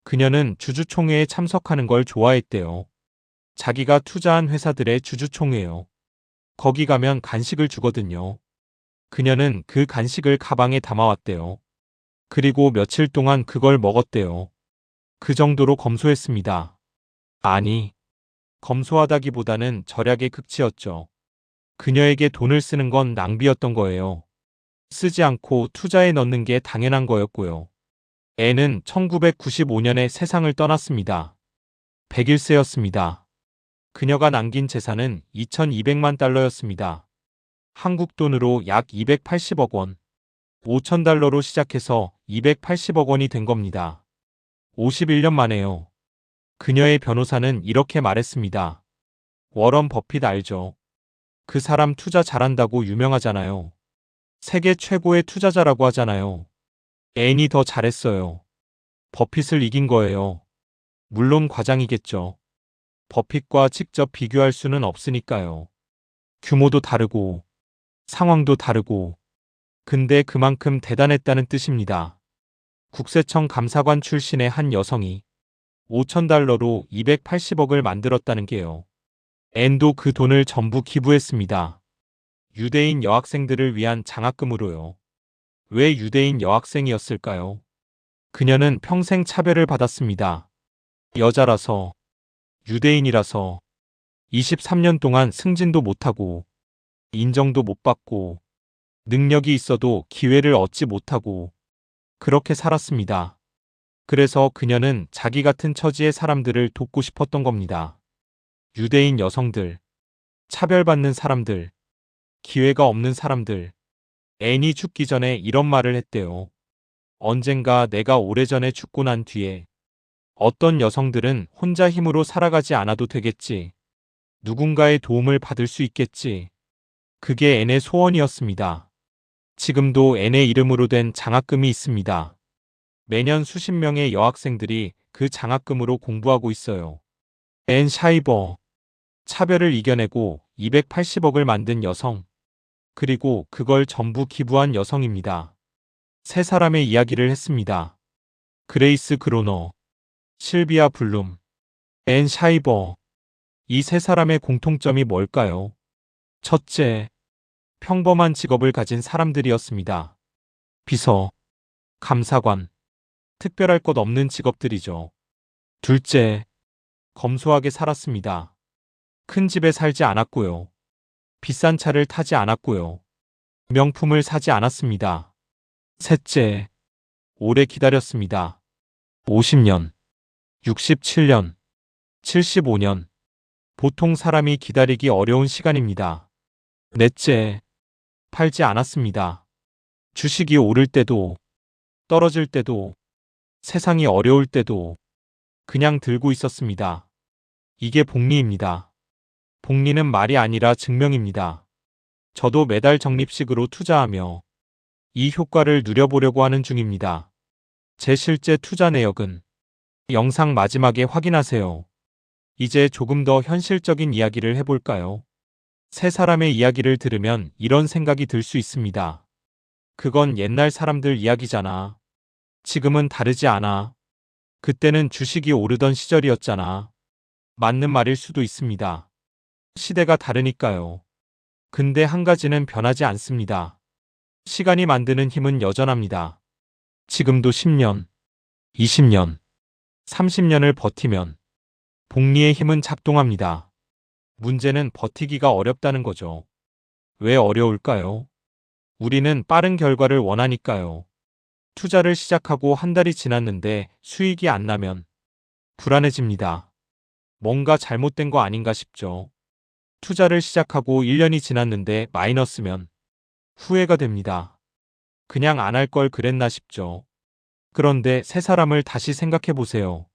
그녀는 주주총회에 참석하는 걸 좋아했대요. 자기가 투자한 회사들의 주주총회요. 거기 가면 간식을 주거든요. 그녀는 그 간식을 가방에 담아왔대요. 그리고 며칠 동안 그걸 먹었대요. 그 정도로 검소했습니다. 아니, 검소하다기보다는 절약의 극치였죠. 그녀에게 돈을 쓰는 건 낭비였던 거예요. 쓰지 않고 투자에 넣는 게 당연한 거였고요. 애는 1995년에 세상을 떠났습니다. 101세였습니다. 그녀가 남긴 재산은 $2,200만 달러였습니다. 한국 돈으로 약 280억 원. 5천 달러로 시작해서 280억 원이 된 겁니다. 51년 만에요. 그녀의 변호사는 이렇게 말했습니다. 워런 버핏 알죠? 그 사람 투자 잘한다고 유명하잖아요. 세계 최고의 투자자라고 하잖아요. 앤이 더 잘했어요. 버핏을 이긴 거예요. 물론 과장이겠죠. 버핏과 직접 비교할 수는 없으니까요. 규모도 다르고, 상황도 다르고, 근데 그만큼 대단했다는 뜻입니다. 국세청 감사관 출신의 한 여성이 5천 달러로 280억을 만들었다는 게요. 앤도 그 돈을 전부 기부했습니다. 유대인 여학생들을 위한 장학금으로요. 왜 유대인 여학생이었을까요? 그녀는 평생 차별을 받았습니다. 여자라서, 유대인이라서, 23년 동안 승진도 못하고, 인정도 못 받고, 능력이 있어도 기회를 얻지 못하고, 그렇게 살았습니다. 그래서 그녀는 자기 같은 처지의 사람들을 돕고 싶었던 겁니다. 유대인 여성들, 차별받는 사람들, 기회가 없는 사람들. 앤이 죽기 전에 이런 말을 했대요. 언젠가 내가 오래전에 죽고 난 뒤에 어떤 여성들은 혼자 힘으로 살아가지 않아도 되겠지. 누군가의 도움을 받을 수 있겠지. 그게 앤의 소원이었습니다. 지금도 앤의 이름으로 된 장학금이 있습니다. 매년 수십 명의 여학생들이 그 장학금으로 공부하고 있어요. 앤 샤이버. 차별을 이겨내고 280억을 만든 여성. 그리고 그걸 전부 기부한 여성입니다. 세 사람의 이야기를 했습니다. 그레이스 그로너, 실비아 블룸, 앤 샤이버. 이 세 사람의 공통점이 뭘까요? 첫째, 평범한 직업을 가진 사람들이었습니다. 비서, 감사관, 특별할 것 없는 직업들이죠. 둘째, 검소하게 살았습니다. 큰 집에 살지 않았고요. 비싼 차를 타지 않았고요. 명품을 사지 않았습니다. 셋째, 오래 기다렸습니다. 50년, 67년, 75년. 보통 사람이 기다리기 어려운 시간입니다. 넷째, 팔지 않았습니다. 주식이 오를 때도, 떨어질 때도, 세상이 어려울 때도 그냥 들고 있었습니다. 이게 복리입니다. 복리는 말이 아니라 증명입니다. 저도 매달 적립식으로 투자하며 이 효과를 누려보려고 하는 중입니다. 제 실제 투자 내역은 영상 마지막에 확인하세요. 이제 조금 더 현실적인 이야기를 해볼까요? 세 사람의 이야기를 들으면 이런 생각이 들 수 있습니다. 그건 옛날 사람들 이야기잖아. 지금은 다르지 않아. 그때는 주식이 오르던 시절이었잖아. 맞는 말일 수도 있습니다. 시대가 다르니까요. 근데 한 가지는 변하지 않습니다. 시간이 만드는 힘은 여전합니다. 지금도 10년, 20년, 30년을 버티면 복리의 힘은 작동합니다. 문제는 버티기가 어렵다는 거죠. 왜 어려울까요? 우리는 빠른 결과를 원하니까요. 투자를 시작하고 한 달이 지났는데 수익이 안 나면 불안해집니다. 뭔가 잘못된 거 아닌가 싶죠. 투자를 시작하고 1년이 지났는데 마이너스면 후회가 됩니다. 그냥 안 할 걸 그랬나 싶죠. 그런데 세 사람을 다시 생각해 보세요.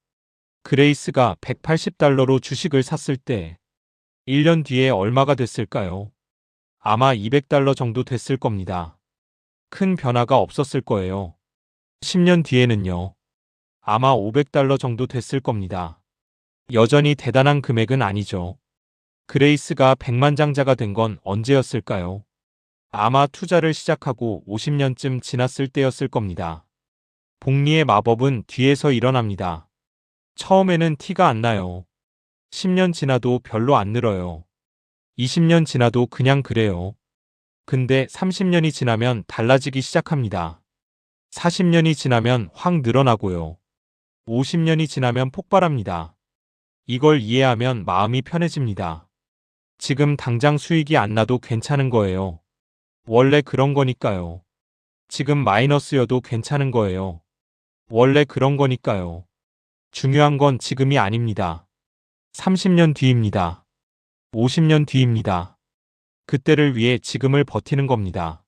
그레이스가 180달러로 주식을 샀을 때 1년 뒤에 얼마가 됐을까요? 아마 200달러 정도 됐을 겁니다. 큰 변화가 없었을 거예요. 10년 뒤에는요. 아마 500달러 정도 됐을 겁니다. 여전히 대단한 금액은 아니죠. 그레이스가 백만장자가 된 건 언제였을까요? 아마 투자를 시작하고 50년쯤 지났을 때였을 겁니다. 복리의 마법은 뒤에서 일어납니다. 처음에는 티가 안 나요. 10년 지나도 별로 안 늘어요. 20년 지나도 그냥 그래요. 근데 30년이 지나면 달라지기 시작합니다. 40년이 지나면 확 늘어나고요. 50년이 지나면 폭발합니다. 이걸 이해하면 마음이 편해집니다. 지금 당장 수익이 안 나도 괜찮은 거예요. 원래 그런 거니까요. 지금 마이너스여도 괜찮은 거예요. 원래 그런 거니까요. 중요한 건 지금이 아닙니다. 30년 뒤입니다. 50년 뒤입니다. 그때를 위해 지금을 버티는 겁니다.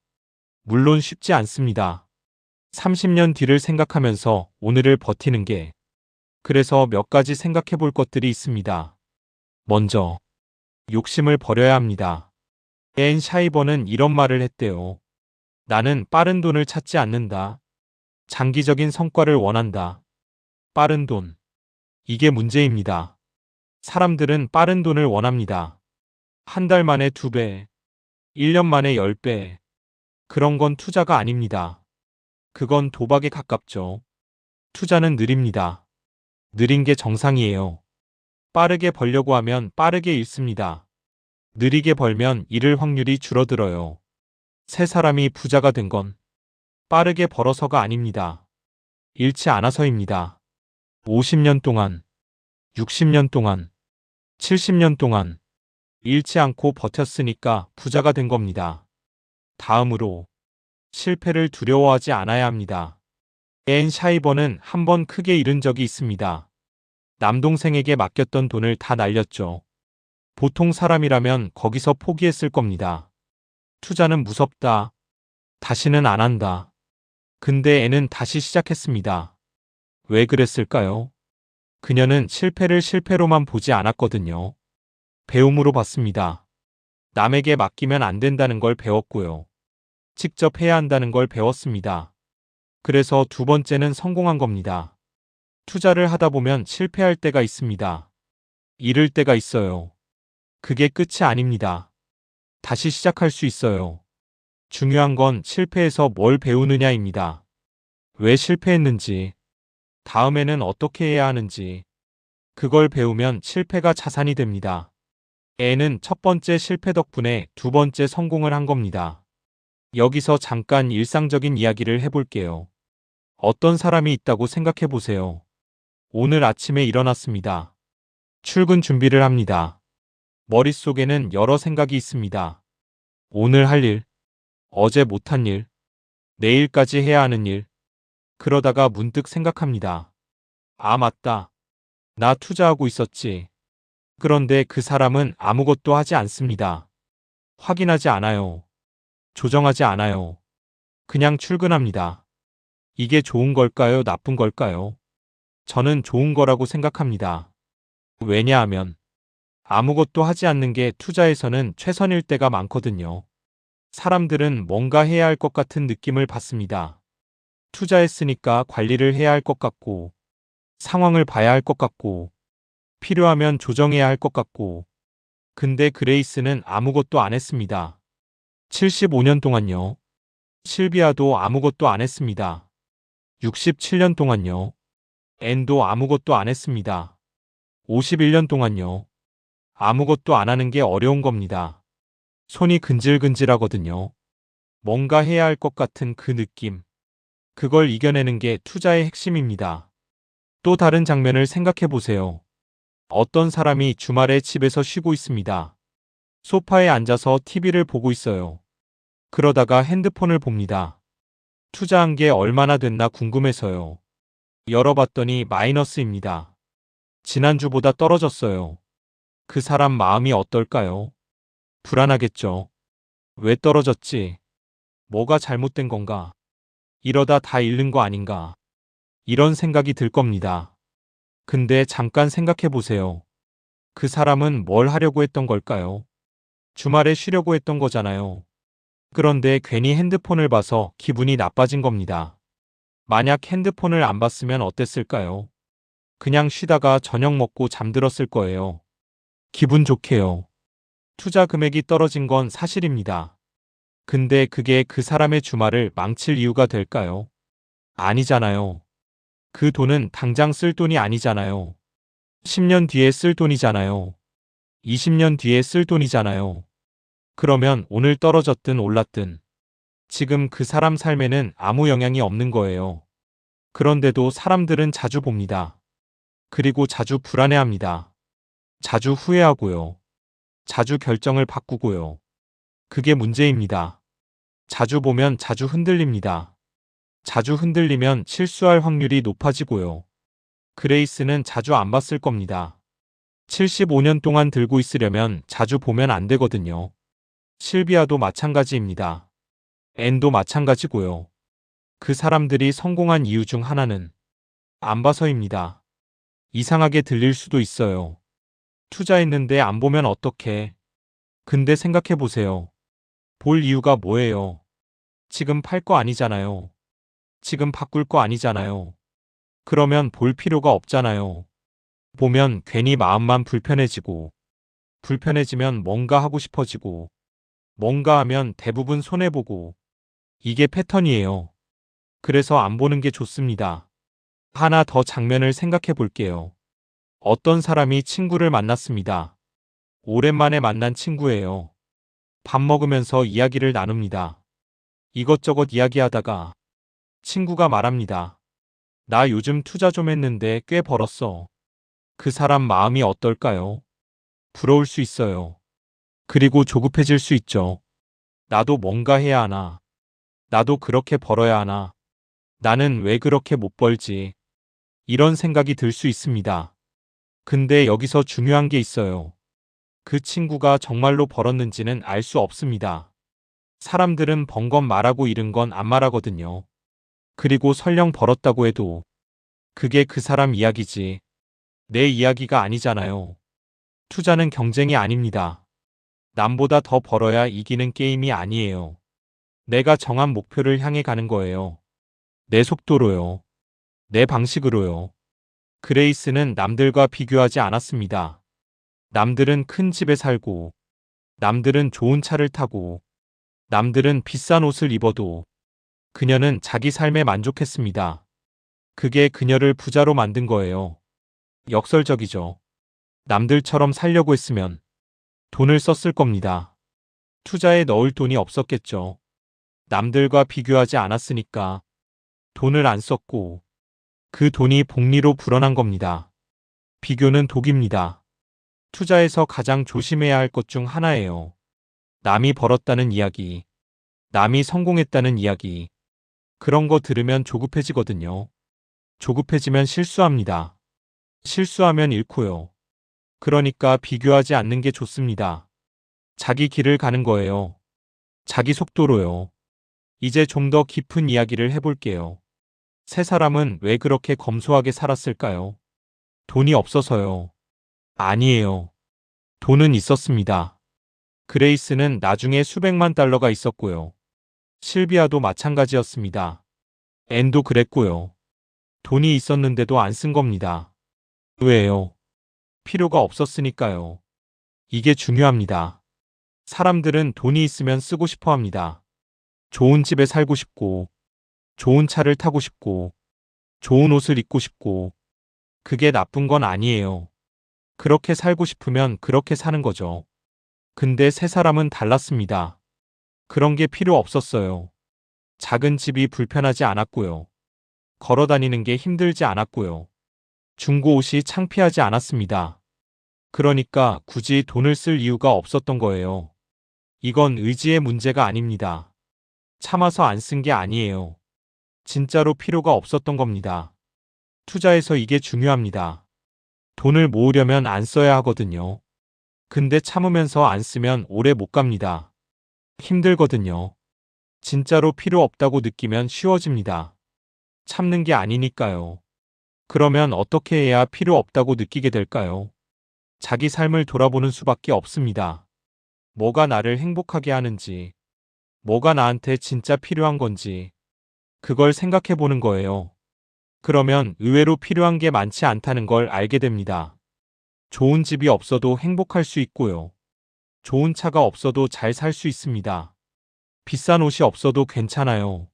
물론 쉽지 않습니다. 30년 뒤를 생각하면서 오늘을 버티는 게. 그래서 몇 가지 생각해 볼 것들이 있습니다. 먼저, 욕심을 버려야 합니다. 앤 샤이버는 이런 말을 했대요. 나는 빠른 돈을 찾지 않는다. 장기적인 성과를 원한다. 빠른 돈. 이게 문제입니다. 사람들은 빠른 돈을 원합니다. 한 달 만에 2배, 1년 만에 10배. 그런 건 투자가 아닙니다. 그건 도박에 가깝죠. 투자는 느립니다. 느린 게 정상이에요. 빠르게 벌려고 하면 빠르게 잃습니다. 느리게 벌면 잃을 확률이 줄어들어요. 세 사람이 부자가 된 건 빠르게 벌어서가 아닙니다. 잃지 않아서입니다. 50년 동안, 60년 동안, 70년 동안 잃지 않고 버텼으니까 부자가 된 겁니다. 다음으로 실패를 두려워하지 않아야 합니다. 앤 샤이버는 한 번 크게 잃은 적이 있습니다. 남동생에게 맡겼던 돈을 다 날렸죠. 보통 사람이라면 거기서 포기했을 겁니다. 투자는 무섭다. 다시는 안 한다. 근데 앤은 다시 시작했습니다. 왜 그랬을까요? 그녀는 실패를 실패로만 보지 않았거든요. 배움으로 봤습니다. 남에게 맡기면 안 된다는 걸 배웠고요. 직접 해야 한다는 걸 배웠습니다. 그래서 두 번째는 성공한 겁니다. 투자를 하다 보면 실패할 때가 있습니다. 잃을 때가 있어요. 그게 끝이 아닙니다. 다시 시작할 수 있어요. 중요한 건 실패에서 뭘 배우느냐입니다. 왜 실패했는지, 다음에는 어떻게 해야 하는지, 그걸 배우면 실패가 자산이 됩니다. 애는 첫 번째 실패 덕분에 두 번째 성공을 한 겁니다. 여기서 잠깐 일상적인 이야기를 해볼게요. 어떤 사람이 있다고 생각해 보세요. 오늘 아침에 일어났습니다. 출근 준비를 합니다. 머릿속에는 여러 생각이 있습니다. 오늘 할 일, 어제 못한 일, 내일까지 해야 하는 일. 그러다가 문득 생각합니다. 아, 맞다. 나 투자하고 있었지. 그런데 그 사람은 아무것도 하지 않습니다. 확인하지 않아요. 조정하지 않아요. 그냥 출근합니다. 이게 좋은 걸까요? 나쁜 걸까요? 저는 좋은 거라고 생각합니다. 왜냐하면 아무것도 하지 않는 게 투자에서는 최선일 때가 많거든요. 사람들은 뭔가 해야 할 것 같은 느낌을 받습니다. 투자했으니까 관리를 해야 할 것 같고, 상황을 봐야 할 것 같고, 필요하면 조정해야 할 것 같고. 근데 그레이스는 아무것도 안 했습니다. 75년 동안요. 실비아도 아무것도 안 했습니다. 67년 동안요. 앤도 아무것도 안 했습니다. 51년 동안요. 아무것도 안 하는 게 어려운 겁니다. 손이 근질근질하거든요. 뭔가 해야 할 것 같은 그 느낌. 그걸 이겨내는 게 투자의 핵심입니다. 또 다른 장면을 생각해 보세요. 어떤 사람이 주말에 집에서 쉬고 있습니다. 소파에 앉아서 TV를 보고 있어요. 그러다가 핸드폰을 봅니다. 투자한 게 얼마나 됐나 궁금해서요. 열어봤더니 마이너스입니다. 지난주보다 떨어졌어요. 그 사람 마음이 어떨까요? 불안하겠죠. 왜 떨어졌지? 뭐가 잘못된 건가? 이러다 다 잃는 거 아닌가? 이런 생각이 들 겁니다. 근데 잠깐 생각해 보세요. 그 사람은 뭘 하려고 했던 걸까요? 주말에 쉬려고 했던 거잖아요. 그런데 괜히 핸드폰을 봐서 기분이 나빠진 겁니다. 만약 핸드폰을 안 봤으면 어땠을까요? 그냥 쉬다가 저녁 먹고 잠들었을 거예요. 기분 좋게요. 투자 금액이 떨어진 건 사실입니다. 근데 그게 그 사람의 주말을 망칠 이유가 될까요? 아니잖아요. 그 돈은 당장 쓸 돈이 아니잖아요. 10년 뒤에 쓸 돈이잖아요. 20년 뒤에 쓸 돈이잖아요. 그러면 오늘 떨어졌든 올랐든 지금 그 사람 삶에는 아무 영향이 없는 거예요. 그런데도 사람들은 자주 봅니다. 그리고 자주 불안해합니다. 자주 후회하고요. 자주 결정을 바꾸고요. 그게 문제입니다. 자주 보면 자주 흔들립니다. 자주 흔들리면 실수할 확률이 높아지고요. 그레이스는 자주 안 봤을 겁니다. 75년 동안 들고 있으려면 자주 보면 안 되거든요. 실비아도 마찬가지입니다. 앤도 마찬가지고요. 그 사람들이 성공한 이유 중 하나는 안 봐서입니다. 이상하게 들릴 수도 있어요. 투자했는데 안 보면 어떡해. 근데 생각해 보세요. 볼 이유가 뭐예요? 지금 팔 거 아니잖아요. 지금 바꿀 거 아니잖아요. 그러면 볼 필요가 없잖아요. 보면 괜히 마음만 불편해지고, 불편해지면 뭔가 하고 싶어지고, 뭔가 하면 대부분 손해보고, 이게 패턴이에요. 그래서 안 보는 게 좋습니다. 하나 더 장면을 생각해 볼게요. 어떤 사람이 친구를 만났습니다. 오랜만에 만난 친구예요. 밥 먹으면서 이야기를 나눕니다. 이것저것 이야기하다가 친구가 말합니다. 나 요즘 투자 좀 했는데 꽤 벌었어. 그 사람 마음이 어떨까요? 부러울 수 있어요. 그리고 조급해질 수 있죠. 나도 뭔가 해야 하나. 나도 그렇게 벌어야 하나. 나는 왜 그렇게 못 벌지? 이런 생각이 들 수 있습니다. 근데 여기서 중요한 게 있어요. 그 친구가 정말로 벌었는지는 알 수 없습니다. 사람들은 번 건 말하고 잃은 건 안 말하거든요. 그리고 설령 벌었다고 해도 그게 그 사람 이야기지. 내 이야기가 아니잖아요. 투자는 경쟁이 아닙니다. 남보다 더 벌어야 이기는 게임이 아니에요. 내가 정한 목표를 향해 가는 거예요. 내 속도로요. 내 방식으로요. 그레이스는 남들과 비교하지 않았습니다. 남들은 큰 집에 살고, 남들은 좋은 차를 타고, 남들은 비싼 옷을 입어도 그녀는 자기 삶에 만족했습니다. 그게 그녀를 부자로 만든 거예요. 역설적이죠. 남들처럼 살려고 했으면 돈을 썼을 겁니다. 투자에 넣을 돈이 없었겠죠. 남들과 비교하지 않았으니까 돈을 안 썼고 그 돈이 복리로 불어난 겁니다. 비교는 독입니다. 투자에서 가장 조심해야 할 것 중 하나예요. 남이 벌었다는 이야기, 남이 성공했다는 이야기. 그런 거 들으면 조급해지거든요. 조급해지면 실수합니다. 실수하면 잃고요. 그러니까 비교하지 않는 게 좋습니다. 자기 길을 가는 거예요. 자기 속도로요. 이제 좀 더 깊은 이야기를 해볼게요. 세 사람은 왜 그렇게 검소하게 살았을까요? 돈이 없어서요. 아니에요. 돈은 있었습니다. 그레이스는 나중에 수백만 달러가 있었고요. 실비아도 마찬가지였습니다. 앤도 그랬고요. 돈이 있었는데도 안 쓴 겁니다. 왜요? 필요가 없었으니까요. 이게 중요합니다. 사람들은 돈이 있으면 쓰고 싶어 합니다. 좋은 집에 살고 싶고, 좋은 차를 타고 싶고, 좋은 옷을 입고 싶고, 그게 나쁜 건 아니에요. 그렇게 살고 싶으면 그렇게 사는 거죠. 근데 세 사람은 달랐습니다. 그런 게 필요 없었어요. 작은 집이 불편하지 않았고요. 걸어 다니는 게 힘들지 않았고요. 중고 옷이 창피하지 않았습니다. 그러니까 굳이 돈을 쓸 이유가 없었던 거예요. 이건 의지의 문제가 아닙니다. 참아서 안 쓴 게 아니에요. 진짜로 필요가 없었던 겁니다. 투자에서 이게 중요합니다. 돈을 모으려면 안 써야 하거든요. 근데 참으면서 안 쓰면 오래 못 갑니다. 힘들거든요. 진짜로 필요 없다고 느끼면 쉬워집니다. 참는 게 아니니까요. 그러면 어떻게 해야 필요 없다고 느끼게 될까요? 자기 삶을 돌아보는 수밖에 없습니다. 뭐가 나를 행복하게 하는지, 뭐가 나한테 진짜 필요한 건지, 그걸 생각해 보는 거예요. 그러면 의외로 필요한 게 많지 않다는 걸 알게 됩니다. 좋은 집이 없어도 행복할 수 있고요. 좋은 차가 없어도 잘 살 수 있습니다. 비싼 옷이 없어도 괜찮아요.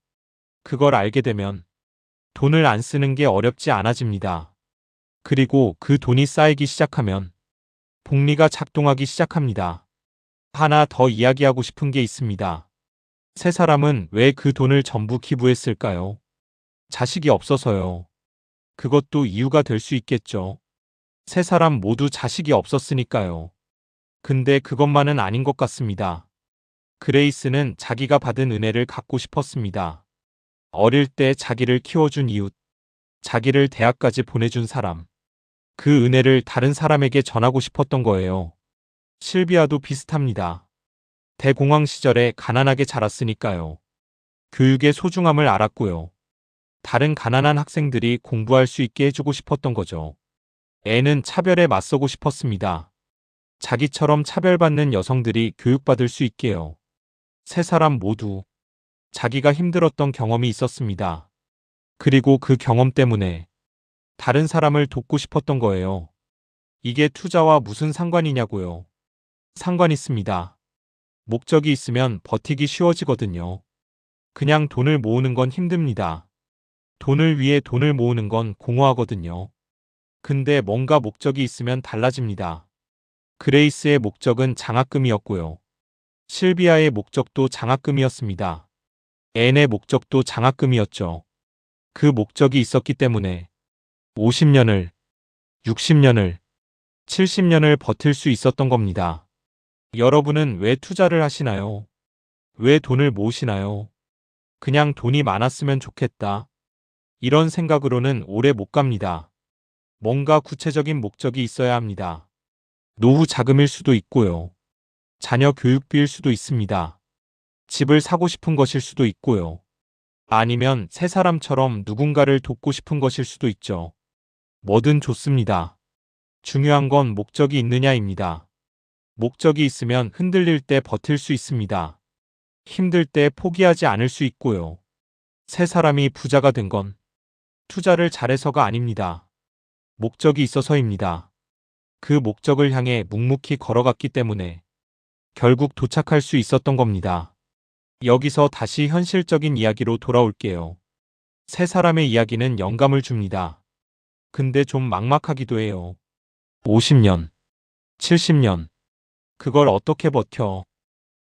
그걸 알게 되면 돈을 안 쓰는 게 어렵지 않아집니다. 그리고 그 돈이 쌓이기 시작하면 복리가 작동하기 시작합니다. 하나 더 이야기하고 싶은 게 있습니다. 세 사람은 왜 그 돈을 전부 기부했을까요? 자식이 없어서요. 그것도 이유가 될 수 있겠죠. 세 사람 모두 자식이 없었으니까요. 근데 그것만은 아닌 것 같습니다. 그레이스는 자기가 받은 은혜를 갖고 싶었습니다. 어릴 때 자기를 키워준 이웃, 자기를 대학까지 보내준 사람, 그 은혜를 다른 사람에게 전하고 싶었던 거예요. 실비아도 비슷합니다. 대공황 시절에 가난하게 자랐으니까요. 교육의 소중함을 알았고요. 다른 가난한 학생들이 공부할 수 있게 해주고 싶었던 거죠. 애는 차별에 맞서고 싶었습니다. 자기처럼 차별받는 여성들이 교육받을 수 있게요. 세 사람 모두 자기가 힘들었던 경험이 있었습니다. 그리고 그 경험 때문에 다른 사람을 돕고 싶었던 거예요. 이게 투자와 무슨 상관이냐고요. 상관 있습니다. 목적이 있으면 버티기 쉬워지거든요. 그냥 돈을 모으는 건 힘듭니다. 돈을 위해 돈을 모으는 건 공허하거든요. 근데 뭔가 목적이 있으면 달라집니다. 그레이스의 목적은 장학금이었고요. 실비아의 목적도 장학금이었습니다. 앤의 목적도 장학금이었죠. 그 목적이 있었기 때문에 50년을, 60년을, 70년을 버틸 수 있었던 겁니다. 여러분은 왜 투자를 하시나요? 왜 돈을 모으시나요? 그냥 돈이 많았으면 좋겠다. 이런 생각으로는 오래 못 갑니다. 뭔가 구체적인 목적이 있어야 합니다. 노후 자금일 수도 있고요. 자녀 교육비일 수도 있습니다. 집을 사고 싶은 것일 수도 있고요. 아니면 세 사람처럼 누군가를 돕고 싶은 것일 수도 있죠. 뭐든 좋습니다. 중요한 건 목적이 있느냐입니다. 목적이 있으면 흔들릴 때 버틸 수 있습니다. 힘들 때 포기하지 않을 수 있고요. 세 사람이 부자가 된 건 투자를 잘해서가 아닙니다. 목적이 있어서입니다. 그 목적을 향해 묵묵히 걸어갔기 때문에 결국 도착할 수 있었던 겁니다. 여기서 다시 현실적인 이야기로 돌아올게요. 세 사람의 이야기는 영감을 줍니다. 근데 좀 막막하기도 해요. 50년, 70년. 그걸 어떻게 버텨?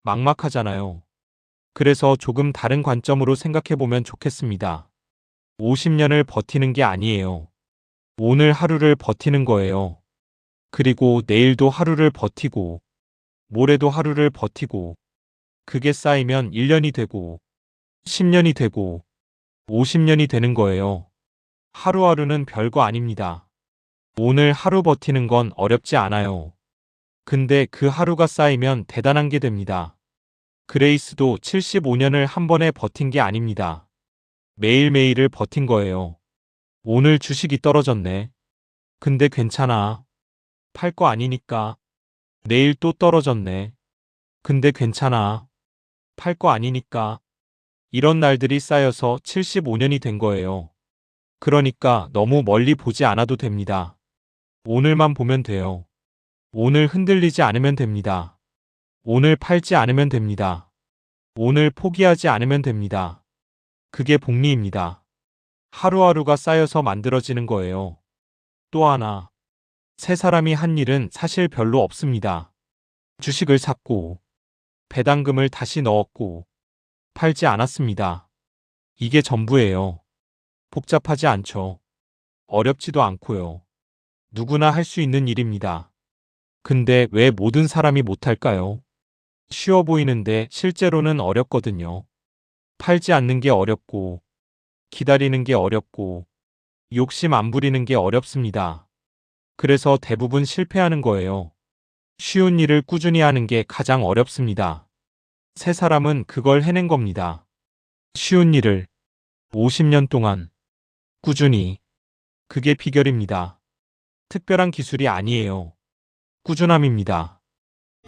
막막하잖아요. 그래서 조금 다른 관점으로 생각해보면 좋겠습니다. 50년을 버티는 게 아니에요. 오늘 하루를 버티는 거예요. 그리고 내일도 하루를 버티고, 모레도 하루를 버티고, 그게 쌓이면 1년이 되고, 10년이 되고, 50년이 되는 거예요. 하루하루는 별거 아닙니다. 오늘 하루 버티는 건 어렵지 않아요. 근데 그 하루가 쌓이면 대단한 게 됩니다. 그레이스도 75년을 한 번에 버틴 게 아닙니다. 매일매일을 버틴 거예요. 오늘 주식이 떨어졌네. 근데 괜찮아. 팔 거 아니니까. 내일 또 떨어졌네. 근데 괜찮아. 팔 거 아니니까. 이런 날들이 쌓여서 75년이 된 거예요. 그러니까 너무 멀리 보지 않아도 됩니다. 오늘만 보면 돼요. 오늘 흔들리지 않으면 됩니다. 오늘 팔지 않으면 됩니다. 오늘 포기하지 않으면 됩니다. 그게 복리입니다. 하루하루가 쌓여서 만들어지는 거예요. 또 하나, 세 사람이 한 일은 사실 별로 없습니다. 주식을 샀고, 배당금을 다시 넣었고, 팔지 않았습니다. 이게 전부예요. 복잡하지 않죠. 어렵지도 않고요. 누구나 할 수 있는 일입니다. 근데 왜 모든 사람이 못할까요? 쉬워 보이는데 실제로는 어렵거든요. 팔지 않는 게 어렵고, 기다리는 게 어렵고, 욕심 안 부리는 게 어렵습니다. 그래서 대부분 실패하는 거예요. 쉬운 일을 꾸준히 하는 게 가장 어렵습니다. 세 사람은 그걸 해낸 겁니다. 쉬운 일을 50년 동안 꾸준히. 그게 비결입니다. 특별한 기술이 아니에요. 꾸준함입니다.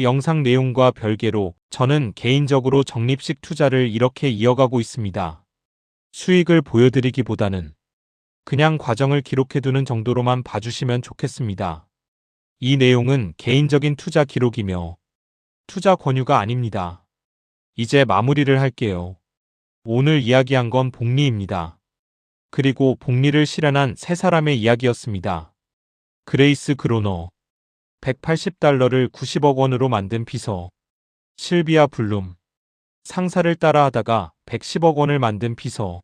영상 내용과 별개로 저는 개인적으로 적립식 투자를 이렇게 이어가고 있습니다. 수익을 보여드리기보다는 그냥 과정을 기록해두는 정도로만 봐주시면 좋겠습니다. 이 내용은 개인적인 투자 기록이며 투자 권유가 아닙니다. 이제 마무리를 할게요. 오늘 이야기한 건 복리입니다. 그리고 복리를 실현한 세 사람의 이야기였습니다. 그레이스 그로너, 180달러를 90억 원으로 만든 비서, 실비아 블룸, 상사를 따라하다가 110억 원을 만든 비서,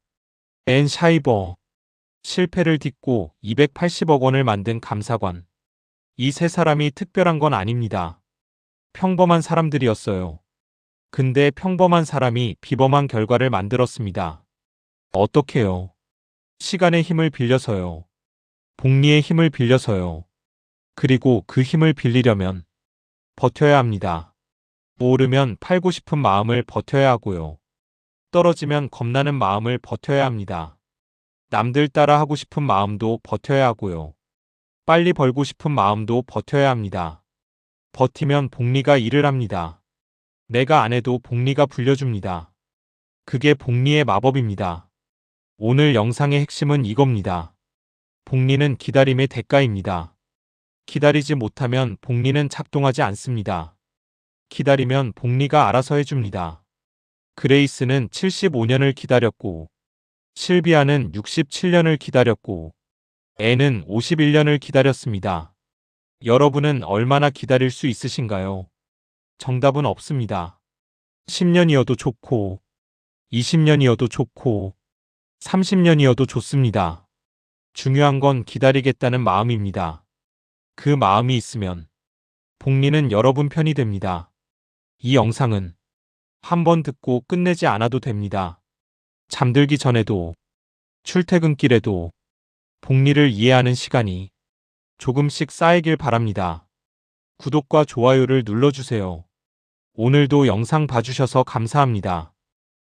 앤 샤이버, 실패를 딛고 280억 원을 만든 감사관. 이 세 사람이 특별한 건 아닙니다. 평범한 사람들이었어요. 근데 평범한 사람이 비범한 결과를 만들었습니다. 어떻게요? 시간의 힘을 빌려서요. 복리의 힘을 빌려서요. 그리고 그 힘을 빌리려면 버텨야 합니다. 오르면 팔고 싶은 마음을 버텨야 하고요. 떨어지면 겁나는 마음을 버텨야 합니다. 남들 따라 하고 싶은 마음도 버텨야 하고요. 빨리 벌고 싶은 마음도 버텨야 합니다. 버티면 복리가 일을 합니다. 내가 안 해도 복리가 불려줍니다. 그게 복리의 마법입니다. 오늘 영상의 핵심은 이겁니다. 복리는 기다림의 대가입니다. 기다리지 못하면 복리는 작동하지 않습니다. 기다리면 복리가 알아서 해줍니다. 그레이스는 75년을 기다렸고, 실비아는 67년을 기다렸고, 앤은 51년을 기다렸습니다. 여러분은 얼마나 기다릴 수 있으신가요? 정답은 없습니다. 10년이어도 좋고, 20년이어도 좋고, 30년이어도 좋습니다. 중요한 건 기다리겠다는 마음입니다. 그 마음이 있으면 복리는 여러분 편이 됩니다. 이 영상은 한 번 듣고 끝내지 않아도 됩니다. 잠들기 전에도, 출퇴근길에도 복리를 이해하는 시간이 조금씩 쌓이길 바랍니다. 구독과 좋아요를 눌러주세요. 오늘도 영상 봐주셔서 감사합니다.